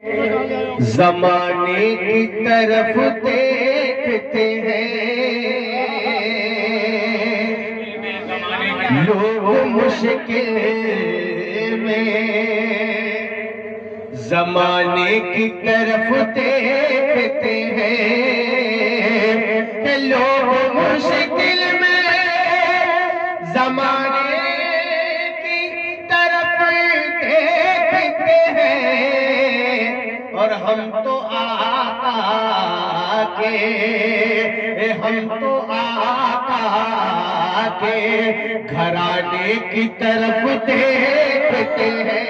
زمانے کی طرف دیکھتے ہیں لوگ مشکل میں، زمانے کی طرف دیکھتے ہیں کہ لوگ مشکل میں، زمانے کی طرف دیکھتے ہیں اور ہم تو آقا کے، ہم تو آقا کے گھرانے کی طرف دیکھتے ہیں۔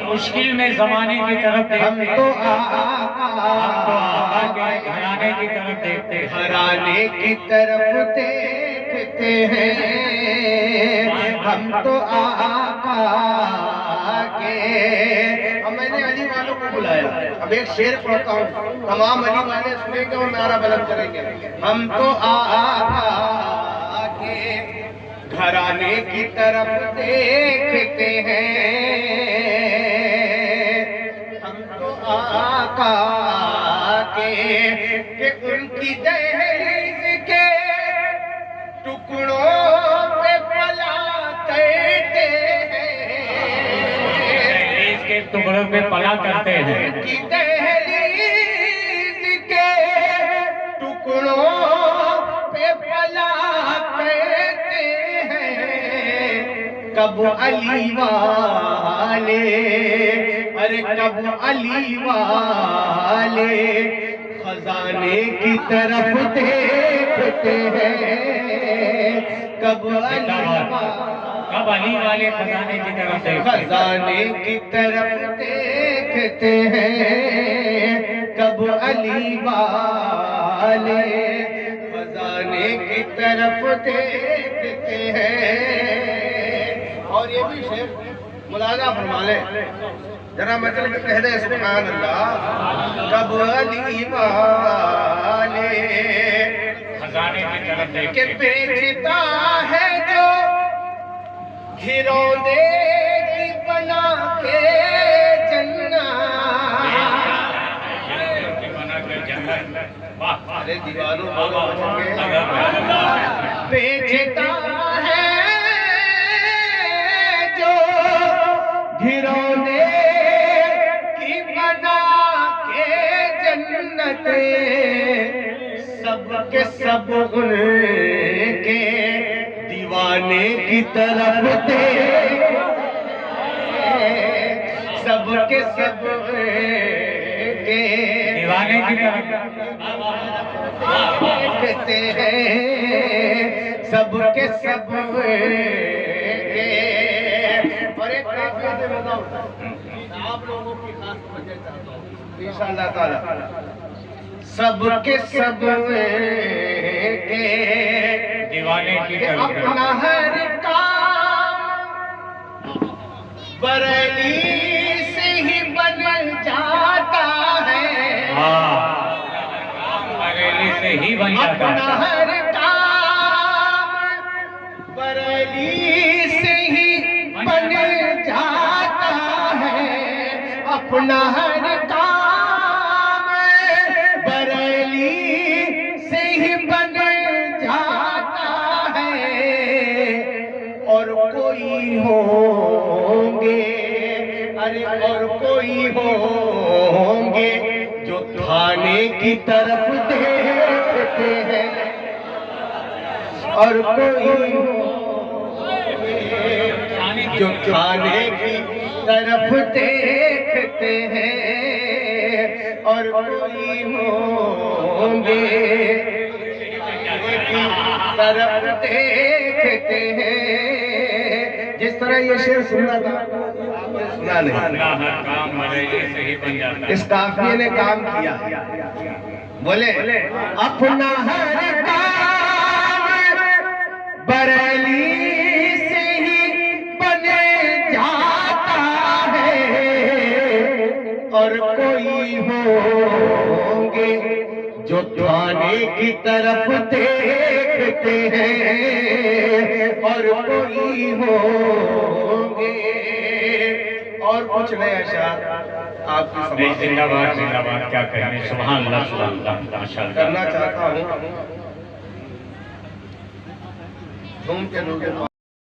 مشکل میں زمانے کی طرف دیکھتے ہم ہیں، تو آقا کے گھرانے کی طرف دیکھتے ہیں، گھرانے کی طرف دیکھتے ہیں، ہم تو آقا کے۔ اب میں نے علی والوں کو بلایا، اب ایک شعر پڑھتا ہوں، تمام علی والے سنیں گے اور نعرہ بلند کریں گے۔ ہم تو آقا کے گھرانے کی طرف دیکھتے ہیں، ہم تو آقا کے کہ ان کی دہلیز کے ٹکڑوں پہ پلا کرتے ہیں، اس کے ٹکڑوں پہ پلا کرتے ہیں، ان کی دہلیز کے ٹکڑوں پہ پلا کرتے ہیں۔ کب علی والے، ارے کب علی والے خزانے کی طرف دیکھتے ہیں، کب علی والے خزانے کی طرف دیکھتے ہیں، خزانے کی طرف دیکھتے ہیں، کب علی والے خزانے کی طرف دیکھتے ہیں۔ اور یہ بھی شعر ملاحظہ فرما لیں، ذرا مطلب کہہ دیں سبحان اللہ، کب علی والے خزانے کی طرف دیکھتے کہ ہیں، بیچتا ہے جو گھروندے کی بنا کے جنت، ارے دیوانوں بولو بچن کے، بیچتا ہے جو گھروندے کی بنا کے جنت، سب کے سب ان کے دیوانے کی طرف دیکھتے ہیں، سب کے سب کے دیوانے کی طرف دیکھتے ہیں، سب کے سب کے۔ اور ایک قافیہ سے بتاؤں، آپ لوگوں کی خاص توجہ چاہتا ہوں انشاءاللہ تعالی، سب کے سب کے دیوانے کی کہ طرف اپنا ہر کام بریلی سے ہی بن جاتا ہے، بریلی سے ہی بن جاتا اپنا ہے، ہر کام بریلی سے ہی بن جاتا ہے، اپنا ہر کام بریلی سے ہی بن جاتا ہے۔ اور کوئی ہوں گے، ارے اور کوئی ہوں گے جو تھانے کی طرف دیکھتے ہیں، اور کوئی ہوں گے جو تھانے کی طرف دیکھتے ہیں، اور کوئی ہوں گے کی طرف دیکھتے ہیں۔ جس طرح یہ شعر سننا تھا آپ نے سنا نہیں، اپنا ہر کام بریلی سے ہی بن جاتا ہے، اس قافیے نے کام کیا، بولے اپنا ہر کام بریلی سے ہی بن جاتا ہے، اور کوئی ہوں گے جو تھانے کی طرف دیکھتے ہیں، اور کوئی ہوں گے اور کچھ نئے اشعار آپ کی نہیں، سماعت زندہ باد کیا کہنے، سبحان اللہ ماشاءاللہ کرنا چاہتا ہوں. دھوم کے لوگوں